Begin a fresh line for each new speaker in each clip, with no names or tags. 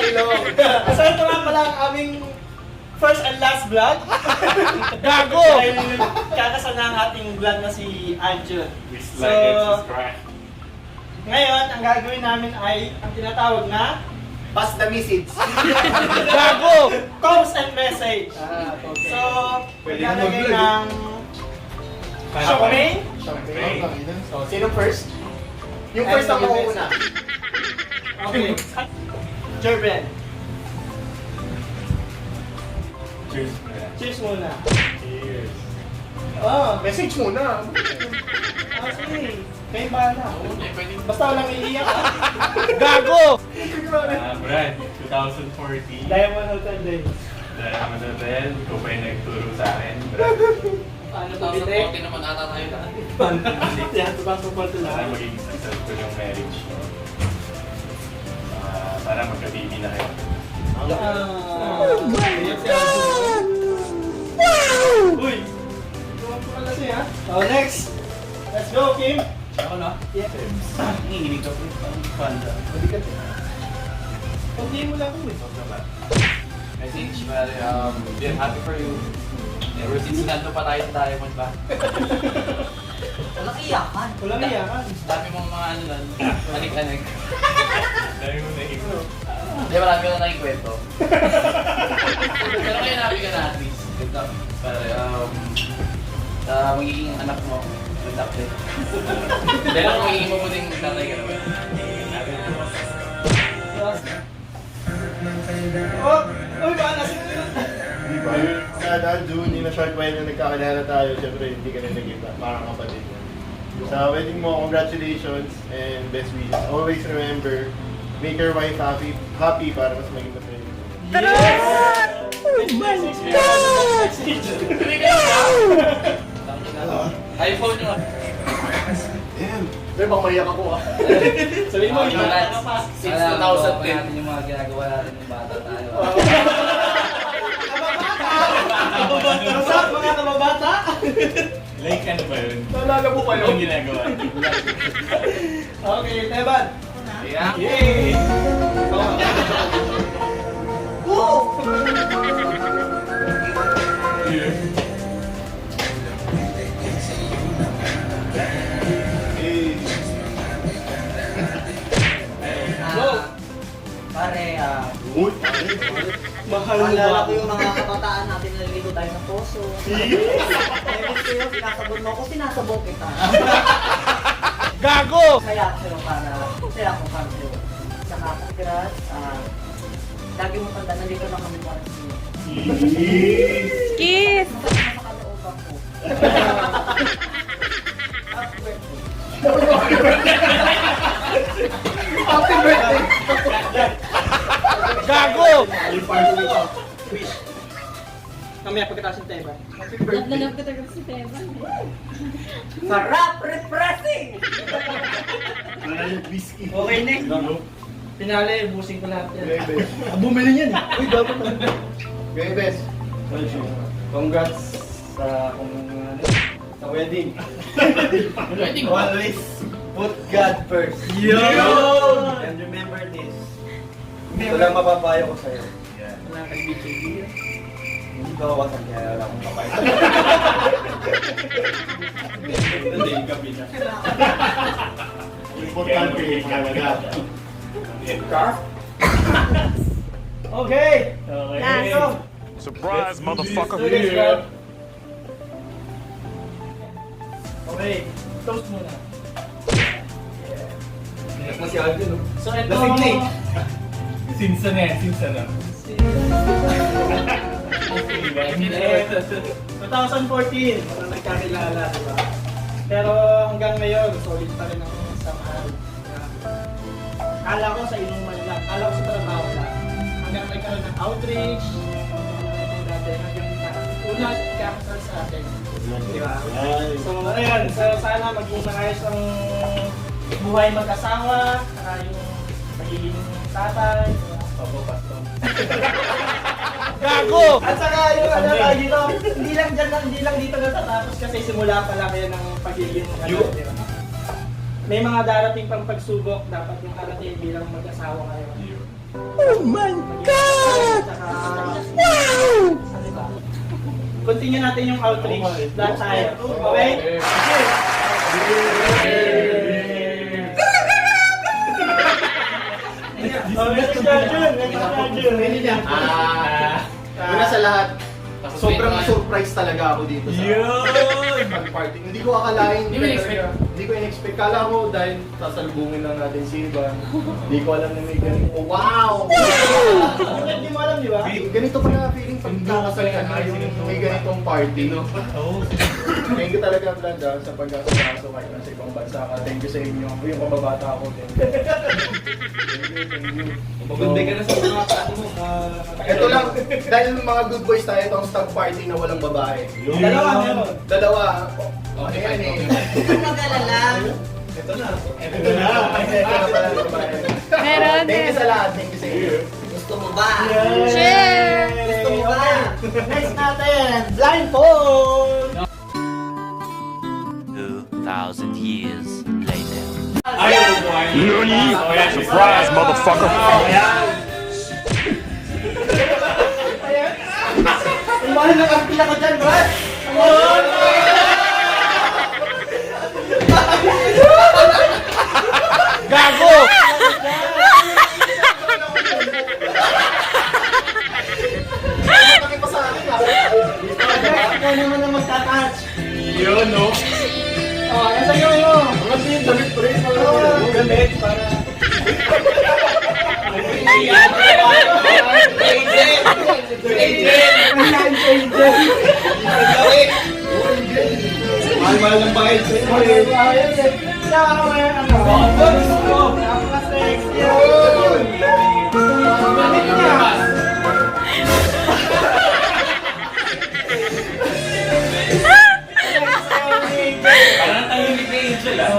ilong.
So ito nga pala ang aming first and last vlog.
Gago!
Dahil kakasana ang ating vlog na si Anjun.
Please
So,
like and subscribe.
ngayon, ang gagawin namin ay ang tinatawag na
Pass the message.
Gago!
calls and message.
Okay.
So,
Pwede
maglalagay
na
ng champagne.
Champagne. So, sino first? Yung first ang mauuna.
Okay. Jerben,
Cheers, man.
cheers muna.
Cheers.
Oh,
Message muna.
sige. Kayo bahala. Basta walang iiyak ha.
Gago!
Brad, 2014.
Diamond Hotel Days.
Diamond Hotel, ikaw pa yung nagturo sa akin, Brad.
Paano to bitik?
naman ata tayo lahat.
Yan, tupang-tupang ito
Para
lang.
maging successful yung marriage mo. Para magka-baby na kayo.
Uy! Tuwag ko pala siya ha. So next, let's go Kim.
Ako na?
Yeah.
Nanginginig ako. Panda.
Hindi mo lang kung
Message, pare, dear, happy for you. Ever since nando pa tayo sa Diamond ba?
Walang iyakan.
Walang iyakan.
Dami mong mga ano lang, anik-anik.
Dahil mo na ikaw.
Hindi, marami ko na nakikwento. Pero kayo namin ka na at least. Ganda. Pare, magiging anak mo, ganda din. Dahil ako magiging mabuting tatay ka naman.
Oh! Uy, baka nasa
Diba? Kada June, in a short while na nagkakilala tayo, syempre hindi ka na nag-iba. Parang kapatid mo. Sa wedding mo, congratulations and best wishes. Always remember, make your wife happy para mas maging masaya.
Oh my God!
iPhone nyo.
Damn! Pero bang maiyak ako ah.
Sabihin mo,
Yung
iba
lads,
ka pa.
since 2010 natin yung mga ginagawa natin ng bata tayo.
What's up mga kababata?
Like ano ba yun?
Naalala mo pa
Anong
yun?
ginagawa?
Okay, Teban.
Yeah.
Yay!
Eh,
Go!
Pare,
good.
Mahal mo
maalala
ba?
ko yung mga kabataan natin na naliligo tayo ng poso. Ewan sa'yo, sinasabot mo ako, sinasabot kita.
Gago!
Kaya ako sa'yo para sa'yo. Saka, congrats. Lagi mo tanda, nandito lang kami para sa'yo.
Kiss!
Masakit na sa kalooban ko.
Happy birthday!
Gago!
Yung party nito.
Mamaya pagkatapos ng Teban.
Naglalap ko talaga si Teban.
Sarap! Refreshing!
Ano yung whiskey?
Okay, next. Pinali, busing ko lahat yan.
Bebes.
Bumili yan eh. Uy, dapat na.
Bebes.
Congrats sa wedding.
Wedding ba?
Always put God first.
Yo!
And remember this. Ito lang mapapayo ko sa'yo. Wala kang BKB. Hindi ko kawasan kaya wala akong papayo. Hindi, gabi na.
Importante yung mahalaga.
Okay!
Last.
So,
Surprise, motherfucker.
students club. Okay, toast muna.
Iyak na si Alvin, no?
So ito...
Lasing na eh.
Sinsa na yan, sinsa na.
2014, parang nagkakilala, di ba? Pero hanggang ngayon, solid pa rin ang samahan. Kala ko sa inuman lang, kala ko sa trabaho lang. Hanggang nagkaroon ng outreach, hanggang una kakasal sa atin. Di ba? So ayun, so, sana maging maayos ang buhay mag-asawa, saka yung pagiging tatay. Opo, pastor.
Gago!
At saka yung ano tayo dito, hindi lang dito natatapos kasi simula pa lang yan ng pagiging ano, di ba? May mga darating pang pagsubok dapat yung karating bilang mag-asawa kayo. my God! Wow! Ano ba? Continue natin yung outreach. Lahat tayo. Okay? Next question.
Una sa lahat, sobrang surprise talaga ako dito sa pag-party. Hindi ko akalain.
Hindi mo in-expect.
Hindi ko in-expect. Kala ko dahil sasalubungin lang natin si Ivan. Hindi ko alam na may ganito. Wow!
Hindi mo alam, di ba?
Ganito pa na feeling pag nakasalihan na yung may ganitong party. Thank you talaga, Vlad, sa pag-asakaso kahit nasa ibang bansa ka. Thank you sa inyo. Yung pababata ko din. Thank you.
Magunday ka na sa mga ano mo.
Ito lang, dahil mga good boys tayo, itong stag party na walang babae.
Dalawa meron.
Dalawa.
Okay,
Ayan eh.
Huwag mag-alala.
Ito na.
Ito na.
Ito na pala yung babae.
Meron
Thank you
din.
sa lahat. Thank you sa inyo.
Gusto mo ba?
Share!
Gusto mo ba?
Next natin, blindfold!
2,000 years later.
Nani? Surprise, motherfucker.
Ang mahal ng kampila ko dyan, Brad!
Gago!
Bakit pa sa akin ah?
Ikaw naman ang magtatouch.
Yun, no?
Oh, nasa iyo mo.
Mga din, damit pa rin.
Gamit para...
Mahal-mahal ng bahay sa inyo.
Parang tahimik na Angel ah.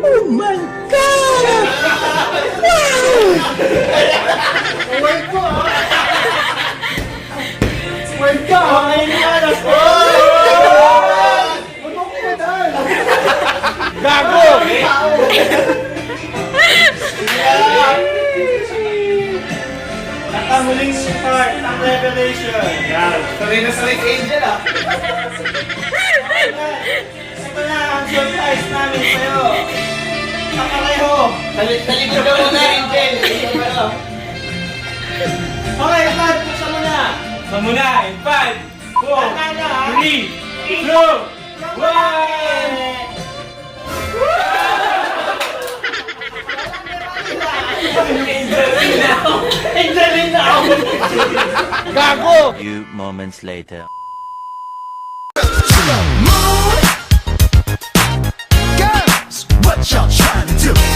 Oh my God!
Wait ko ah!
Wait ka! Okay na! Let's go!
Ano ko ba dahil?
Gago!
At ang huling part ng revelation.
Yan. Sanay na sanay si Angel ah.
Ito na ang surprise namin sa'yo. Kakareho.
Talikod ka muna, Angel.
Okay, Brad, buksan mo na.
Sa muna, in 5, 4,
Tanda na, ha?
3, 2, 1!
Angelina ako.
Gago!
Few moments later.
Girls, what y'all trying to do?